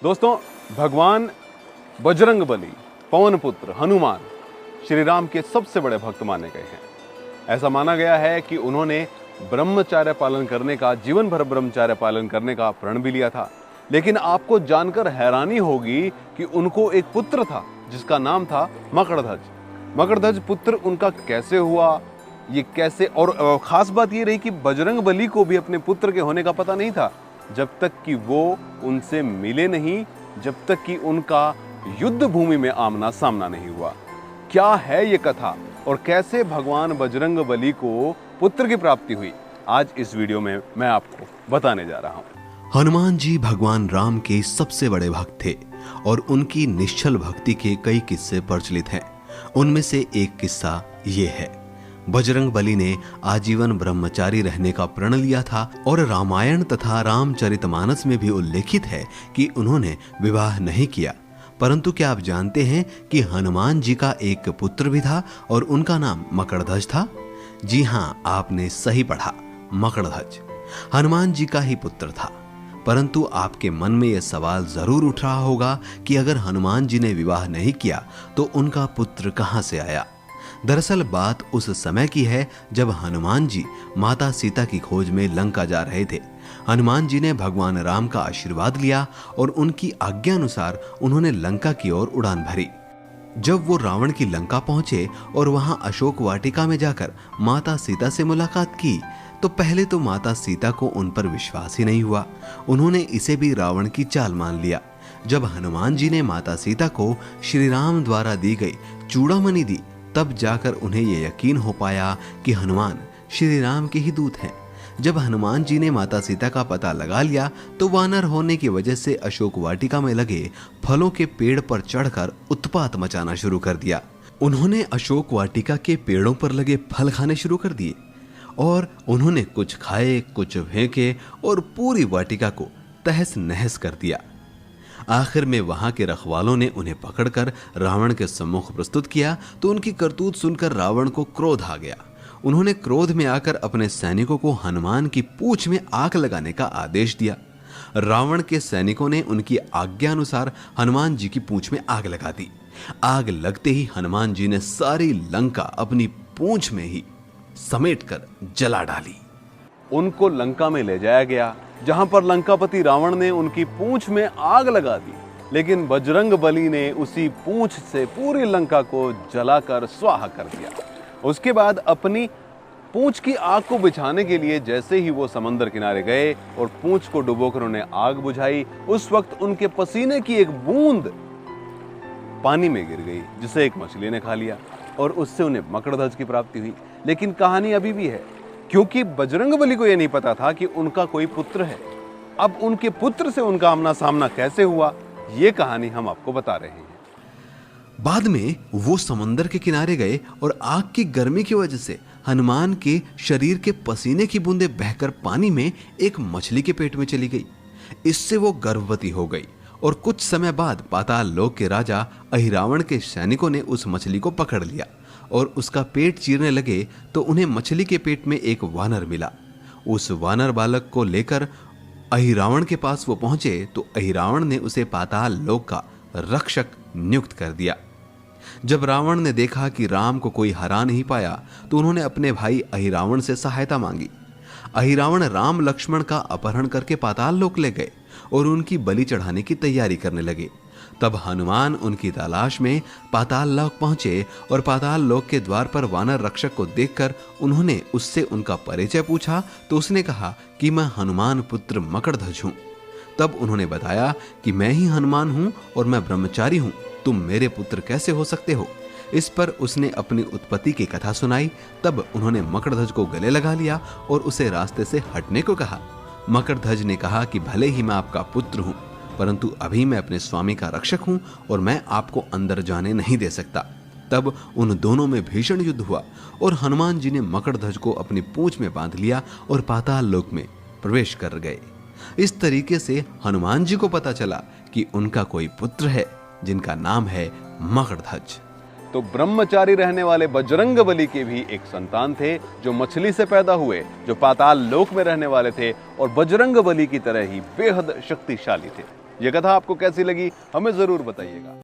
दोस्तों, भगवान बजरंगबली, पवन पुत्र हनुमान श्री राम के सबसे बड़े भक्त माने गए हैं। ऐसा माना गया है कि उन्होंने ब्रह्मचर्य पालन करने का, जीवन भर ब्रह्मचर्य पालन करने का प्रण भी लिया था। लेकिन आपको जानकर हैरानी होगी कि उनको एक पुत्र था जिसका नाम था मकरध्वज। मकरध्वज पुत्र उनका कैसे हुआ, ये कैसे, और खास बात ये रही कि बजरंगबली को भी अपने पुत्र के होने का पता नहीं था जब तक कि वो उनसे मिले नहीं, जब तक कि उनका युद्ध भूमि में आमना सामना नहीं हुआ। क्या है ये कथा और कैसे भगवान बजरंगबली को पुत्र की प्राप्ति हुई, आज इस वीडियो में मैं आपको बताने जा रहा हूं। हनुमान जी भगवान राम के सबसे बड़े भक्त थे और उनकी निश्चल भक्ति के कई किस्से प्रचलित हैं। उनमें से एक किस्सा ये है। बजरंगबली ने आजीवन ब्रह्मचारी रहने का प्रण लिया था और रामायण तथा रामचरितमानस में भी उल्लेखित है कि उन्होंने विवाह नहीं किया। परंतु क्या आप जानते हैं कि हनुमान जी का एक पुत्र भी था और उनका नाम मकरध्वज था? जी हाँ, आपने सही पढ़ा, मकरध्वज हनुमान जी का ही पुत्र था। परंतु आपके मन में यह सवाल जरूर उठ रहा होगा कि अगर हनुमान जी ने विवाह नहीं किया तो उनका पुत्र कहां से आया। दरअसल बात उस समय की है जब हनुमान जी माता सीता की खोज में लंका जा रहे थे। हनुमान जी ने भगवान राम का आशीर्वाद लिया और उनकी आज्ञा अनुसार उन्होंने लंका की ओर उड़ान भरी। जब वो रावण की लंका पहुंचे और वहां अशोक वाटिका में जाकर माता सीता से मुलाकात की तो पहले तो माता सीता को उन पर विश्वास ही नहीं हुआ। उन्होंने इसे भी रावण की चाल मान लिया। जब हनुमान जी ने माता सीता को श्री राम द्वारा दी गई चूड़ामणि दी तब जाकर उन्हें यह यकीन हो पाया कि हनुमान श्री राम के ही दूत हैं। जब हनुमान जी ने माता सीता का पता लगा लिया तो वानर होने की वजह से अशोक वाटिका में लगे फलों के पेड़ पर चढ़कर उत्पात मचाना शुरू कर दिया। उन्होंने अशोक वाटिका के पेड़ों पर लगे फल खाने शुरू कर दिए और उन्होंने कुछ खाए, कुछ फेंके और पूरी वाटिका को तहस नहस कर दिया। आखिर में वहां के रखवालों ने उन्हें पकड़कर रावण के सम्मुख प्रस्तुत किया तो उनकी करतूत सुनकर रावण को क्रोध आ गया। उन्होंने क्रोध में आकर अपने सैनिकों को हनुमान की पूंछ में आग लगाने का आदेश दिया। रावण के सैनिकों ने उनकी आज्ञा अनुसार हनुमान जी की पूंछ में आग लगा दी। आग लगते ही हनुमान जी ने सारी लंका अपनी पूंछ में ही समेटकर जला डाली। उनको लंका में ले जाया गया जहां पर लंकापति रावण ने उनकी पूंछ में आग लगा दी, लेकिन बजरंगबली ने उसी पूंछ से पूरी लंका को जलाकर स्वाहा कर दिया। उसके बाद अपनी पूंछ की आग को बुझाने के लिए जैसे ही वो समंदर किनारे गए और पूंछ को डुबोकर उन्हें आग बुझाई, उस वक्त उनके पसीने की एक बूंद पानी में गिर गई जिसे एक मछली ने खा लिया और उससे उन्हें मकरध्वज की प्राप्ति हुई। लेकिन कहानी अभी भी है, क्योंकि बजरंगबली को यह नहीं पता था कि उनका कोई पुत्र है। अब उनके पुत्र से उनका आमना सामना कैसे हुआ, ये कहानी हम आपको बता रहे हैं। बाद में वो समंदर के किनारे गए और आग की गर्मी की वजह से हनुमान के शरीर के पसीने की बूंदें बहकर पानी में एक मछली के पेट में चली गई। इससे वो गर्भवती हो गई और कुछ समय बाद पाताल लोक के राजा अहिरावण के सैनिकों ने उस मछली को पकड़ लिया और उसका पेट चीरने लगे तो उन्हें मछली के पेट में एक वानर मिला। उस वानर बालक को लेकर अहिरावण के पास वो पहुंचे तो अहिरावण ने उसे पाताल लोक का रक्षक नियुक्त कर दिया। जब रावण ने देखा कि राम को कोई हरा नहीं पाया तो उन्होंने अपने भाई अहिरावण से सहायता मांगी। अहिरावण राम लक्ष्मण का अपहरण करके पाताल लोक ले गए और उनकी बलि चढ़ाने की तैयारी करने लगे। तब हनुमान उनकी तलाश में पाताल लोक पहुंचे और पाताल लोक के द्वार पर वानर रक्षक को देखकर उन्होंने उससे उनका परिचय पूछा तो उसने कहा कि मैं हनुमान पुत्र मकरध्वज हूं। तब उन्होंने बताया कि मैं ही हनुमान हूं और मैं ब्रह्मचारी हूं, तुम मेरे पुत्र कैसे हो सकते हो। इस पर उसने अपनी उत्पत्ति की कथा सुनाई। तब उन्होंने मकरध्वज को गले लगा लिया और उसे रास्ते से हटने को कहा। मकरध्वज ने कहा कि भले ही मैं आपका पुत्र हूं, परंतु अभी मैं अपने स्वामी का रक्षक हूं और मैं आपको अंदर जाने नहीं दे सकता। तब उन दोनों में भीषण युद्ध हुआ और हनुमान जी ने मकरध्वज को अपनी पूंछ में बांध लिया और पाताल लोक में प्रवेश कर गए। इस तरीके से हनुमान जी को पता चला कि उनका कोई पुत्र है जिनका नाम है मकरध्वज। तो ब्रह्मचारी रहने वाले बजरंगबली के भी एक संतान थे जो मछली से पैदा हुए, जो पाताल लोक में रहने वाले थे और बजरंगबली की तरह ही बेहद शक्तिशाली थे। ये कथा आपको कैसी लगी हमें ज़रूर बताइएगा।